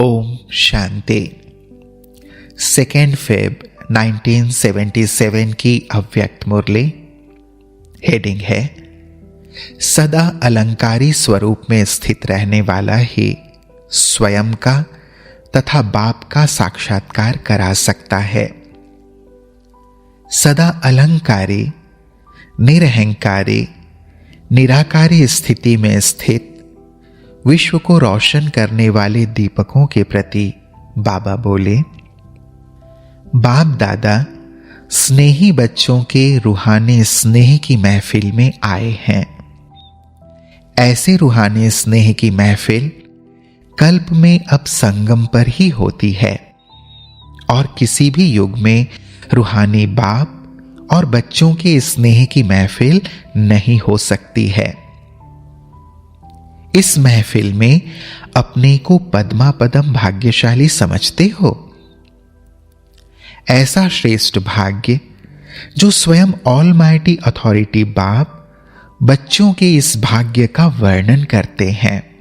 Om Shanti. 2 Feb 1977 की अव्यक्त मुरली। Heading है, सदा अलंकारी स्वरूप में स्थित रहने वाला ही स्वयं का तथा बाप का साक्षात्कार करा सकता है। सदा अलंकारी, निरहंकारी, निराकारी स्थिति में स्थित विश्व को रोशन करने वाले दीपकों के प्रति बाबा बोले, बाप दादा स्नेही बच्चों के रूहानी स्नेह की महफिल में आए हैं। ऐसे रूहानी स्नेह की महफिल कल्प में अब संगम पर ही होती है और किसी भी युग में रूहानी बाप और बच्चों के स्नेह की महफिल नहीं हो सकती है। इस महफिल में अपने को पद्मा पदम भाग्यशाली समझते हो। ऐसा श्रेष्ठ भाग्य जो स्वयं ऑलमाइटी अथॉरिटी बाप बच्चों के इस भाग्य का वर्णन करते हैं।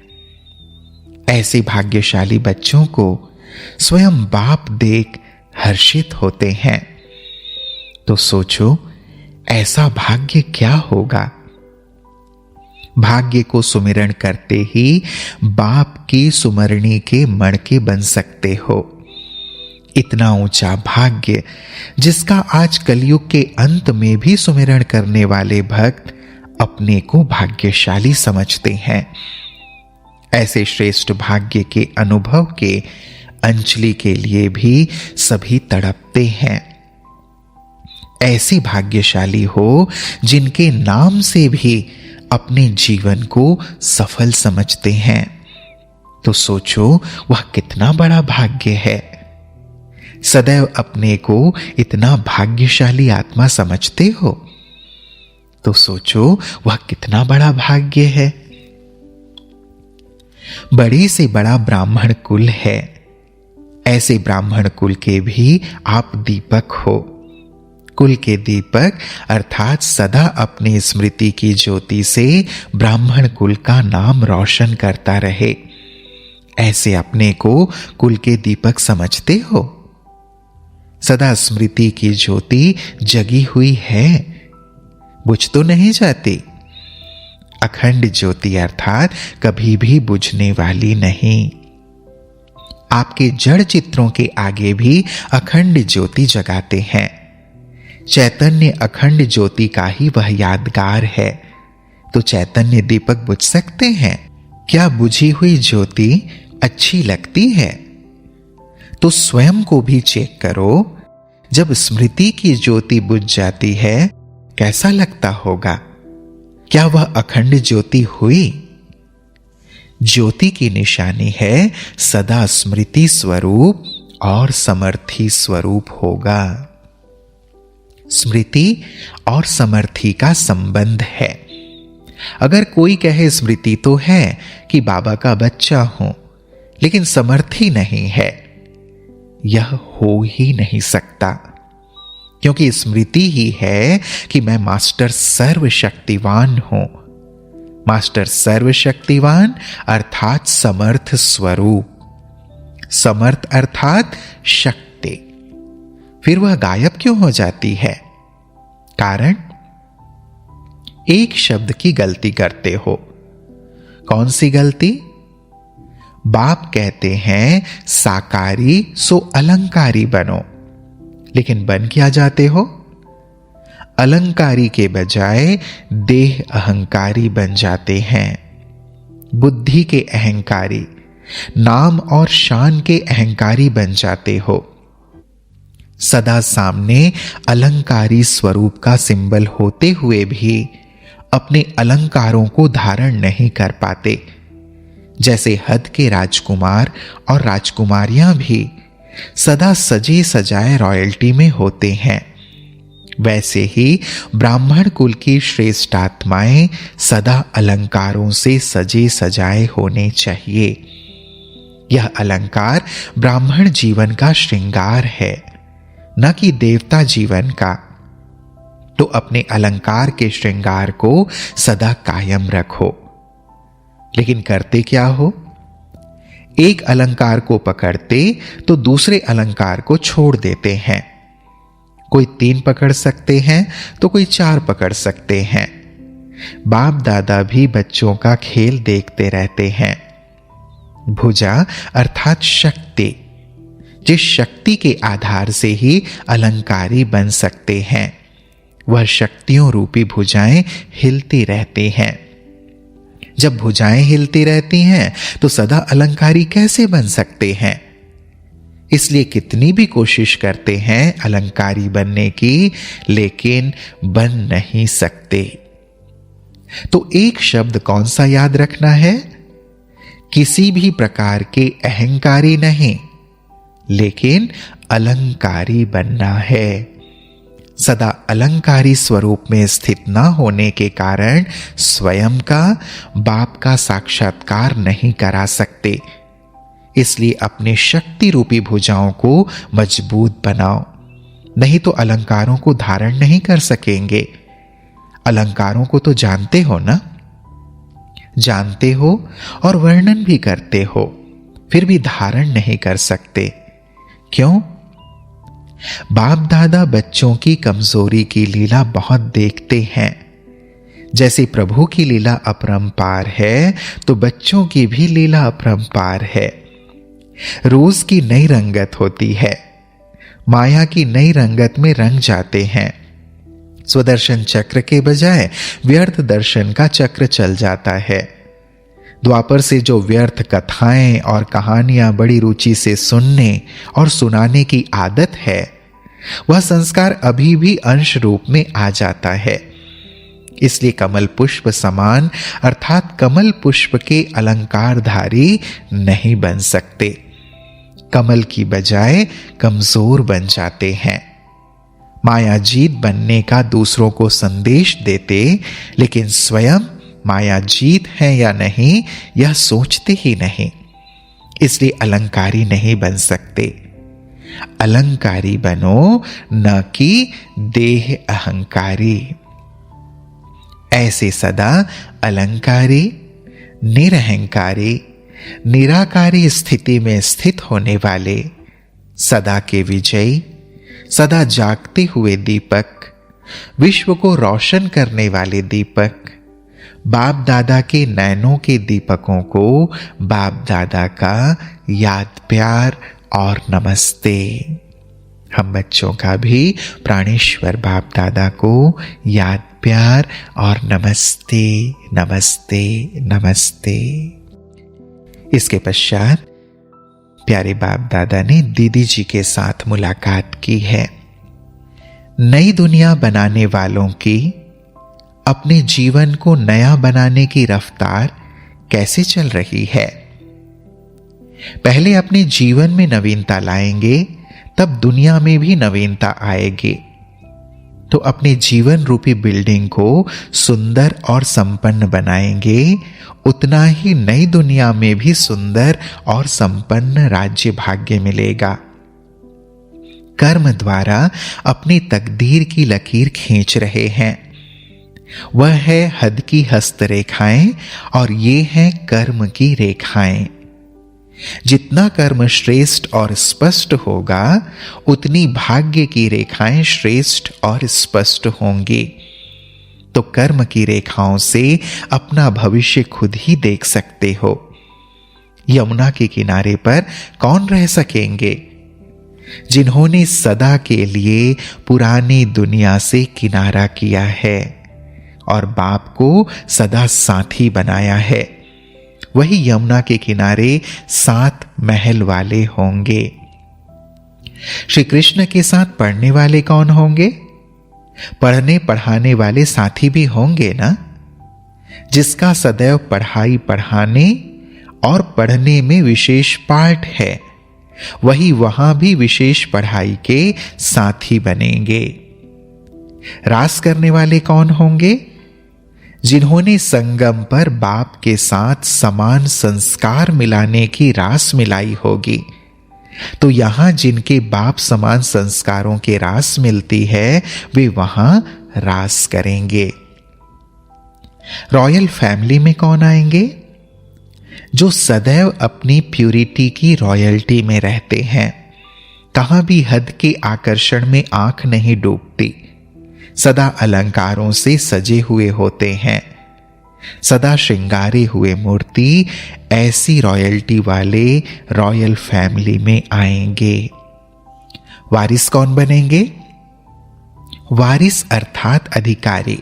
ऐसे भाग्यशाली बच्चों को स्वयं बाप देख हर्षित होते हैं। तो सोचो, ऐसा भाग्य क्या होगा। भाग्य को सुमिरण करते ही बाप की सुमरणी के मणके बन सकते हो। इतना ऊंचा भाग्य जिसका आज कलयुग के अंत में भी सुमिरण करने वाले भक्त अपने को भाग्यशाली समझते हैं। ऐसे श्रेष्ठ भाग्य के अनुभव के अंजलि के लिए भी सभी तड़पते हैं। ऐसी भाग्यशाली हो जिनके नाम से भी अपने जीवन को सफल समझते हैं। तो सोचो, वह कितना बड़ा भाग्य है। सदैव अपने को इतना भाग्यशाली आत्मा समझते हो तो सोचो, वह कितना बड़ा भाग्य है। बड़े से बड़ा ब्राह्मण कुल है। ऐसे ब्राह्मण कुल के भी आप दीपक हो। कुल के दीपक अर्थात सदा अपनी स्मृति की ज्योति से ब्राह्मण कुल का नाम रोशन करता रहे। ऐसे अपने को कुल के दीपक समझते हो। सदा स्मृति की ज्योति जगी हुई है, बुझ तो नहीं जाती। अखंड ज्योति अर्थात कभी भी बुझने वाली नहीं। आपके जड़ चित्रों के आगे भी अखंड ज्योति जगाते हैं। चैतन्य अखंड ज्योति का ही वह यादगार है। तो चैतन्य दीपक बुझ सकते हैं क्या? बुझी हुई ज्योति अच्छी लगती है? तो स्वयं को भी चेक करो, जब स्मृति की ज्योति बुझ जाती है कैसा लगता होगा? क्या वह अखंड ज्योति हुई? ज्योति की निशानी है सदा स्मृति स्वरूप और समर्थी स्वरूप होगा। स्मृति और समर्थी का संबंध है। अगर कोई कहे स्मृति तो है कि बाबा का बच्चा हूं, लेकिन समर्थी नहीं है, यह हो ही नहीं सकता। क्योंकि स्मृति ही है कि मैं मास्टर सर्वशक्तिवान हूं। मास्टर सर्वशक्तिवान अर्थात समर्थ स्वरूप। समर्थ अर्थात शक्ति। फिर वह गायब क्यों हो जाती है? कारण एक शब्द की गलती करते हो। कौन सी गलती? बाप कहते हैं साकारी सो अलंकारी बनो, लेकिन बन क्या जाते हो? अलंकारी के बजाय देह अहंकारी बन जाते हैं। बुद्धि के अहंकारी, नाम और शान के अहंकारी बन जाते हो। सदा सामने अलंकारी स्वरूप का सिंबल होते हुए भी अपने अलंकारों को धारण नहीं कर पाते। जैसे हद के राजकुमार और राजकुमारियां भी सदा सजे सजाए रॉयल्टी में होते हैं, वैसे ही ब्राह्मण कुल की श्रेष्ठ आत्माएं सदा अलंकारों से सजे सजाए होने चाहिए। यह अलंकार ब्राह्मण जीवन का श्रृंगार है, न कि देवता जीवन का। तो अपने अलंकार के श्रृंगार को सदा कायम रखो। लेकिन करते क्या हो? एक अलंकार को पकड़ते तो दूसरे अलंकार को छोड़ देते हैं। कोई 3 पकड़ सकते हैं तो कोई 4 पकड़ सकते हैं। बाप दादा भी बच्चों का खेल देखते रहते हैं। भुजा अर्थात शक्ति, जिस शक्ति के आधार से ही अलंकारी बन सकते हैं, वह शक्तियों रूपी भुजाएं हिलती रहती हैं। जब भुजाएं हिलती रहती हैं तो सदा अलंकारी कैसे बन सकते हैं? इसलिए कितनी भी कोशिश करते हैं अलंकारी बनने की, लेकिन बन नहीं सकते। तो एक शब्द कौन सा याद रखना है? किसी भी प्रकार के अहंकारी नहीं, लेकिन अलंकारी बनना है। सदा अलंकारी स्वरूप में स्थित न होने के कारण स्वयं का बाप का साक्षात्कार नहीं करा सकते। इसलिए अपने शक्ति रूपी भुजाओं को मजबूत बनाओ, नहीं तो अलंकारों को धारण नहीं कर सकेंगे। अलंकारों को तो जानते हो ना? जानते हो और वर्णन भी करते हो, फिर भी धारण नहीं कर सकते। क्यों? बाप दादा बच्चों की कमजोरी की लीला बहुत देखते हैं। जैसे प्रभु की लीला अपरंपार है, तो बच्चों की भी लीला अपरंपार है। रोज की नई रंगत होती है, माया की नई रंगत में रंग जाते हैं। स्वदर्शन चक्र के बजाय व्यर्थ दर्शन का चक्र चल जाता है। द्वापर से जो व्यर्थ कथाएं और कहानियां बड़ी रुचि से सुनने और सुनाने की आदत है, वह संस्कार अभी भी अंश रूप में आ जाता है। इसलिए कमल पुष्प समान अर्थात कमल पुष्प के अलंकारधारी नहीं बन सकते। कमल की बजाय कमजोर बन जाते हैं। मायाजीत बनने का दूसरों को संदेश देते, लेकिन स्वयं मायाजीत है या नहीं यह सोचते ही नहीं। इसलिए अलंकारी नहीं बन सकते। अलंकारी बनो, न कि देह अहंकारी। ऐसे सदा अलंकारी, निरहंकारी, निराकारी स्थिति में स्थित होने वाले, सदा के विजयी, सदा जागते हुए दीपक, विश्व को रोशन करने वाले दीपक, बाप दादा के नैनों के दीपकों को बाप दादा का याद प्यार और नमस्ते। हम बच्चों का भी प्राणेश्वर बाप दादा को याद प्यार और नमस्ते नमस्ते नमस्ते। इसके पश्चात प्यारे बाप दादा ने दीदी जी के साथ मुलाकात की है। नई दुनिया बनाने वालों की अपने जीवन को नया बनाने की रफ्तार कैसे चल रही है? पहले अपने जीवन में नवीनता लाएंगे, तब दुनिया में भी नवीनता आएगी। तो अपने जीवन रूपी बिल्डिंग को सुंदर और संपन्न बनाएंगे, उतना ही नई दुनिया में भी सुंदर और संपन्न राज्य भाग्य मिलेगा। कर्म द्वारा अपनी तकदीर की लकीर खींच रहे हैं। वह है हद की हस्तरेखाएं और ये हैं कर्म की रेखाएं। जितना कर्म श्रेष्ठ और स्पष्ट होगा, उतनी भाग्य की रेखाएं श्रेष्ठ और स्पष्ट होंगी। तो कर्म की रेखाओं से अपना भविष्य खुद ही देख सकते हो। यमुना के किनारे पर कौन रह सकेंगे? जिन्होंने सदा के लिए पुरानी दुनिया से किनारा किया है और बाप को सदा साथी बनाया है, वही यमुना के किनारे 7 महल वाले होंगे। श्री कृष्ण के साथ पढ़ने वाले कौन होंगे? पढ़ने पढ़ाने वाले साथी भी होंगे ना। जिसका सदैव पढ़ाई पढ़ाने और पढ़ने में विशेष पाठ है, वही वहां भी विशेष पढ़ाई के साथी बनेंगे। रास करने वाले कौन होंगे? जिन्होंने संगम पर बाप के साथ समान संस्कार मिलाने की रास मिलाई होगी। तो यहां जिनके बाप समान संस्कारों के रास मिलती है, वे वहां रास करेंगे। रॉयल फैमिली में कौन आएंगे? जो सदैव अपनी प्यूरिटी की रॉयल्टी में रहते हैं, कहां भी हद के आकर्षण में आंख नहीं डूबती, सदा अलंकारों से सजे हुए होते हैं, सदा श्रृंगारे हुए मूर्ति, ऐसी रॉयल्टी वाले रॉयल फैमिली में आएंगे। वारिस कौन बनेंगे? वारिस अर्थात अधिकारी।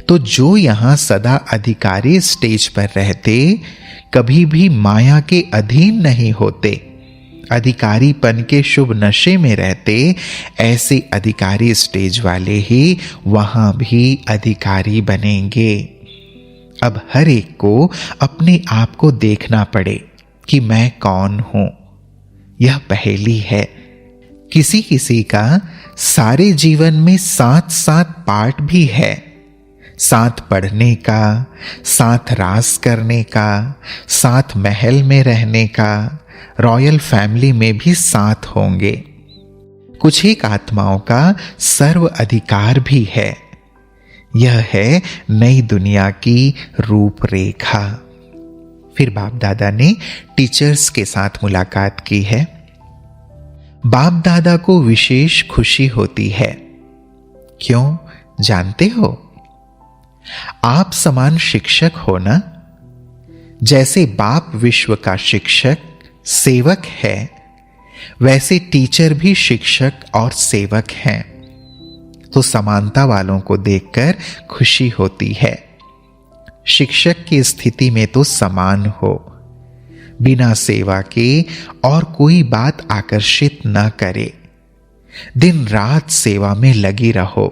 तो जो यहां सदा अधिकारी स्टेज पर रहते, कभी भी माया के अधीन नहीं होते, अधिकारीपन के शुभ नशे में रहते, ऐसे अधिकारी स्टेज वाले ही वहां भी अधिकारी बनेंगे। अब हर एक को अपने आप को देखना पड़े कि मैं कौन हूं। यह पहेली है। किसी किसी का सारे जीवन में 7-7 पार्ट भी है, साथ पढ़ने का, साथ रास करने का, साथ महल में रहने का, रॉयल फैमिली में भी साथ होंगे। कुछ एक आत्माओं का सर्व अधिकार भी है। यह है नई दुनिया की रूपरेखा। फिर बाप दादा ने टीचर्स के साथ मुलाकात की है। बाप दादा को विशेष खुशी होती है। क्यों जानते हो? आप समान शिक्षक हो ना। जैसे बाप विश्व का शिक्षक सेवक है, वैसे टीचर भी शिक्षक और सेवक हैं। तो समानता वालों को देखकर खुशी होती है। शिक्षक की स्थिति में तो समान हो, बिना सेवा के और कोई बात आकर्षित न करे। दिन रात सेवा में लगी रहो।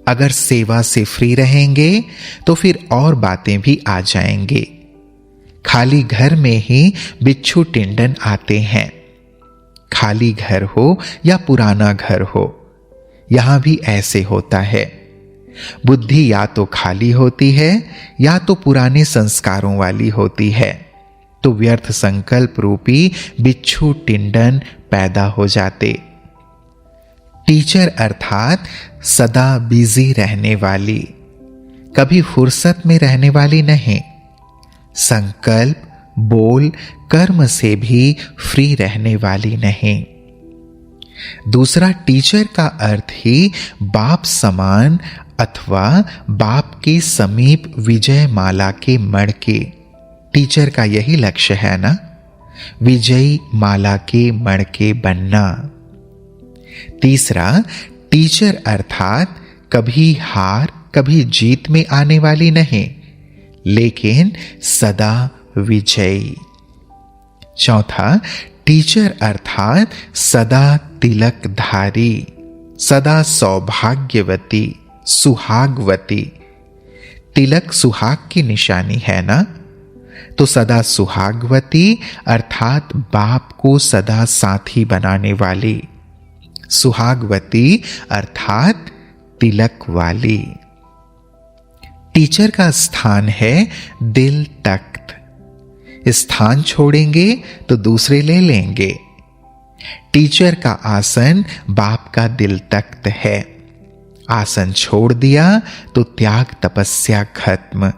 अगर सेवा से फ्री रहेंगे तो फिर और बातें भी आ जाएंगे। खाली घर में ही बिच्छू टिंडन आते हैं। खाली घर हो या पुराना घर हो, यहां भी ऐसे होता है। बुद्धि या तो खाली होती है या तो पुराने संस्कारों वाली होती है, तो व्यर्थ संकल्प रूपी बिच्छू टिंडन पैदा हो जाते। टीचर अर्थात सदा बिजी रहने वाली, कभी फुर्सत में रहने वाली नहीं। संकल्प, बोल, कर्म से भी फ्री रहने वाली नहीं। दूसरा, टीचर का अर्थ ही बाप समान अथवा बाप के समीप विजय माला के मणके। टीचर का यही लक्ष्य है ना, विजयी माला के मणके बनना। तीसरा, टीचर अर्थात कभी हार कभी जीत में आने वाली नहीं, लेकिन सदा विजयी। चौथा, टीचर अर्थात सदा तिलकधारी, सदा सौभाग्यवती, सुहागवती। तिलक सुहाग की निशानी है ना, तो सदा सुहागवती अर्थात बाप को सदा साथी बनाने वाली, सुहागवती अर्थात तिलक वाली। टीचर का स्थान है दिल तख्त। स्थान छोड़ेंगे तो दूसरे ले लेंगे। टीचर का आसन बाप का दिल तख्त है। आसन छोड़ दिया तो त्याग तपस्या खत्म।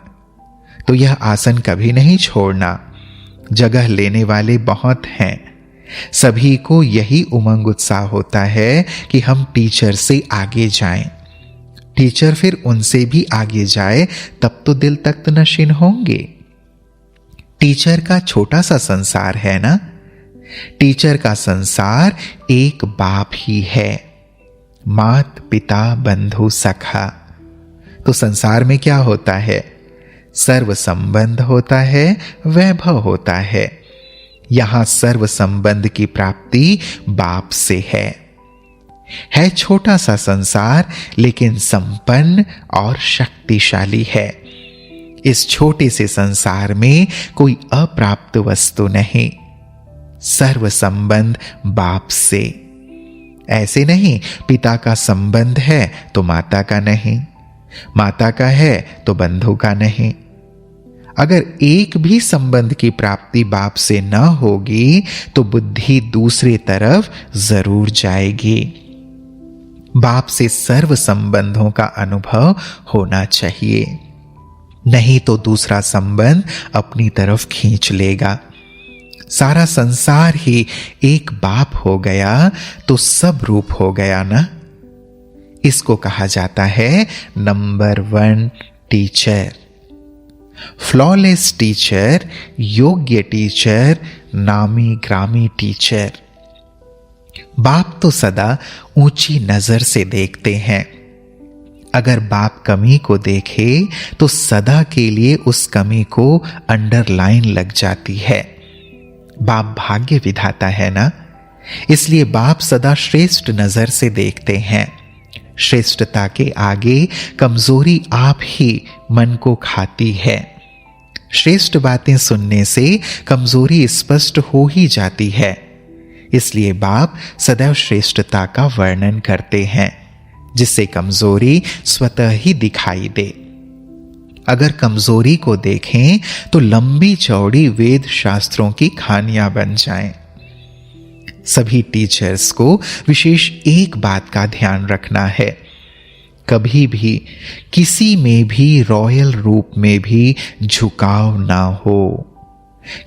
तो यह आसन कभी नहीं छोड़ना। जगह लेने वाले बहुत हैं। सभी को यही उमंग उत्साह होता है कि हम टीचर से आगे जाएं। टीचर फिर उनसे भी आगे जाए, तब तो दिल तख्त नशीन होंगे। टीचर का छोटा सा संसार है ना। टीचर का संसार एक बाप ही है, मात पिता बंधु सखा। तो संसार में क्या होता है? सर्व संबंध होता है, वैभव होता है। यहां सर्व संबंध की प्राप्ति बाप से है छोटा सा संसार, लेकिन संपन्न और शक्तिशाली है। इस छोटे से संसार में कोई अप्राप्त वस्तु नहीं। सर्व संबंध बाप से। ऐसे नहीं पिता का संबंध है तो माता का नहीं, माता का है तो बंधु का नहीं। अगर एक भी संबंध की प्राप्ति बाप से न होगी तो बुद्धि दूसरी तरफ जरूर जाएगी। बाप से सर्व संबंधों का अनुभव होना चाहिए। नहीं तो दूसरा संबंध अपनी तरफ खींच लेगा। सारा संसार ही एक बाप हो गया तो सब रूप हो गया ना। इसको कहा जाता है नंबर 1 टीचर। फ्लॉलेस टीचर, योग्य टीचर, नामी ग्रामी टीचर। बाप तो सदा ऊंची नजर से देखते हैं। अगर बाप कमी को देखे तो सदा के लिए उस कमी को अंडरलाइन लग जाती है। बाप भाग्य विधाता है ना, इसलिए बाप सदा श्रेष्ठ नजर से देखते हैं। श्रेष्ठता के आगे कमजोरी आप ही मन को खाती है। श्रेष्ठ बातें सुनने से कमजोरी स्पष्ट हो ही जाती है। इसलिए बाप सदैव श्रेष्ठता का वर्णन करते हैं, जिससे कमजोरी स्वतः ही दिखाई दे। अगर कमजोरी को देखें तो लंबी चौड़ी वेद शास्त्रों की कहानियां बन जाएं। सभी टीचर्स को विशेष एक बात का ध्यान रखना है, कभी भी किसी में भी रॉयल रूप में भी झुकाव ना हो।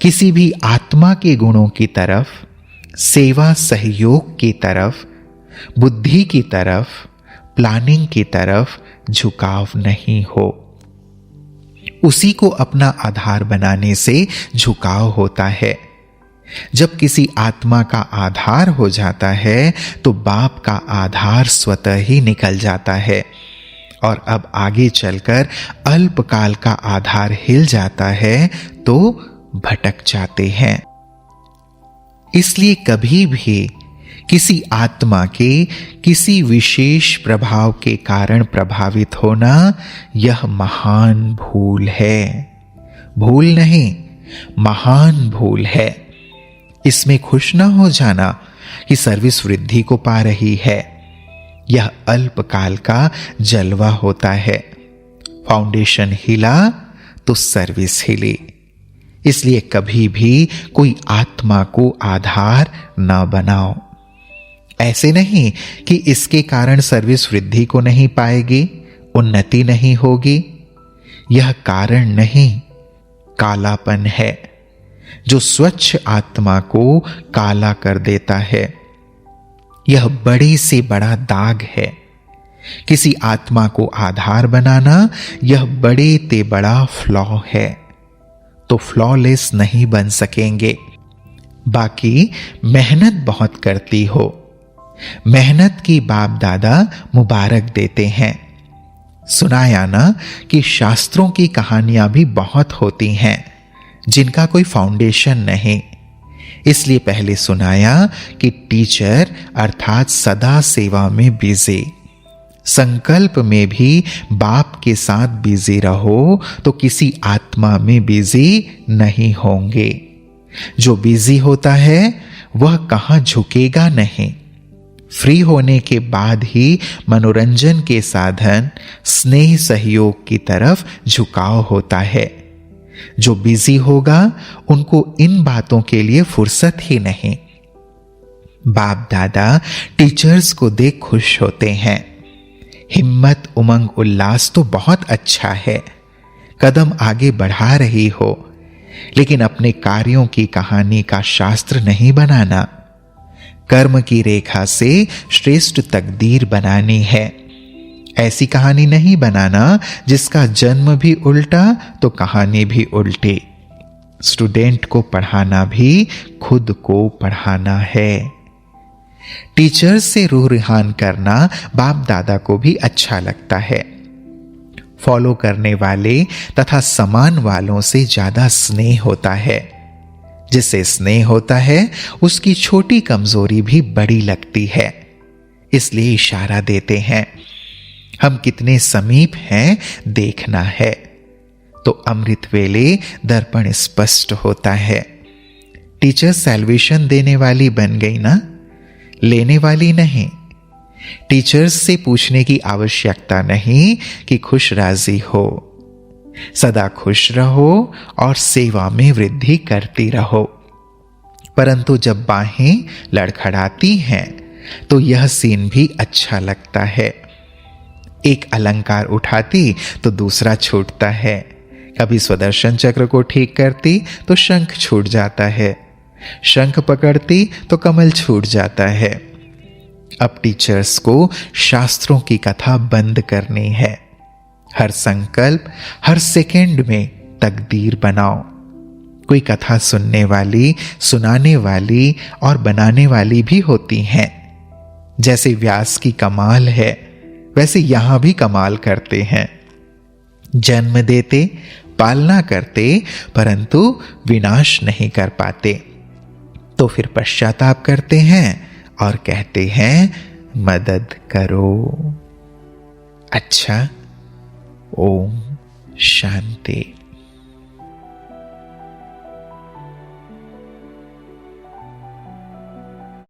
किसी भी आत्मा के गुणों की तरफ, सेवा सहयोग की तरफ, बुद्धि की तरफ, प्लानिंग की तरफ झुकाव नहीं हो। उसी को अपना आधार बनाने से झुकाव होता है। जब किसी आत्मा का आधार हो जाता है तो बाप का आधार स्वतः ही निकल जाता है और अब आगे चलकर अल्पकाल का आधार हिल जाता है तो भटक जाते हैं। इसलिए कभी भी किसी आत्मा के किसी विशेष प्रभाव के कारण प्रभावित होना यह महान भूल है। भूल नहीं, महान भूल है। इसमें खुश ना हो जाना कि सर्विस वृद्धि को पा रही है। यह अल्पकाल का जलवा होता है। फाउंडेशन हिला तो सर्विस हिली। इसलिए कभी भी कोई आत्मा को आधार न बनाओ। ऐसे नहीं कि इसके कारण सर्विस वृद्धि को नहीं पाएगी, उन्नति नहीं होगी। यह कारण नहीं, कालापन है जो स्वच्छ आत्मा को काला कर देता है। यह बड़े से बड़ा दाग है। किसी आत्मा को आधार बनाना यह बड़े ते बड़ा फ्लॉ है, तो फ्लॉलेस नहीं बन सकेंगे। बाकी मेहनत बहुत करती हो, मेहनत की बाप दादा मुबारक देते हैं। सुनाया ना कि शास्त्रों की कहानियां भी बहुत होती हैं जिनका कोई फाउंडेशन नहीं। इसलिए पहले सुनाया कि टीचर अर्थात सदा सेवा में बिजी, संकल्प में भी बाप के साथ बिजी रहो तो किसी आत्मा में बिजी नहीं होंगे। जो बिजी होता है वह कहां झुकेगा नहीं। फ्री होने के बाद ही मनोरंजन के साधन, स्नेह सहयोग की तरफ झुकाव होता है। जो बिजी होगा उनको इन बातों के लिए फुर्सत ही नहीं। बाप दादा टीचर्स को देख खुश होते हैं। हिम्मत, उमंग, उल्लास तो बहुत अच्छा है, कदम आगे बढ़ा रही हो, लेकिन अपने कार्यों की कहानी का शास्त्र नहीं बनाना। कर्म की रेखा से श्रेष्ठ तकदीर बनानी है। ऐसी कहानी नहीं बनाना जिसका जन्म भी उल्टा तो कहानी भी उल्टी। स्टूडेंट को पढ़ाना भी खुद को पढ़ाना है। टीचर्स से रूह रिहान करना बाप दादा को भी अच्छा लगता है। फॉलो करने वाले तथा समान वालों से ज्यादा स्नेह होता है। जिससे स्नेह होता है उसकी छोटी कमजोरी भी बड़ी लगती है, इसलिए इशारा देते हैं। हम कितने समीप हैं देखना है तो अमृत वेले दर्पण स्पष्ट होता है। टीचर सैल्वेशन देने वाली बन गई ना, लेने वाली नहीं। टीचर्स से पूछने की आवश्यकता नहीं कि खुश राजी हो। सदा खुश रहो और सेवा में वृद्धि करती रहो। परंतु जब बाहें लड़खड़ाती हैं तो यह सीन भी अच्छा लगता है। एक अलंकार उठाती तो दूसरा छूटता है, कभी स्वदर्शन चक्र को ठीक करती तो शंख छूट जाता है, शंख पकड़ती तो कमल छूट जाता है। अब टीचर्स को शास्त्रों की कथा बंद करनी है। हर संकल्प, हर सेकंड में तकदीर बनाओ। कोई कथा सुनने वाली, सुनाने वाली और बनाने वाली भी होती हैं। जैसे व्यास की कमाल है, वैसे यहां भी कमाल करते हैं। जन्म देते, पालना करते, परंतु विनाश नहीं कर पाते। तो फिर पश्चाताप करते हैं और कहते हैं मदद करो। अच्छा, ओम शांति।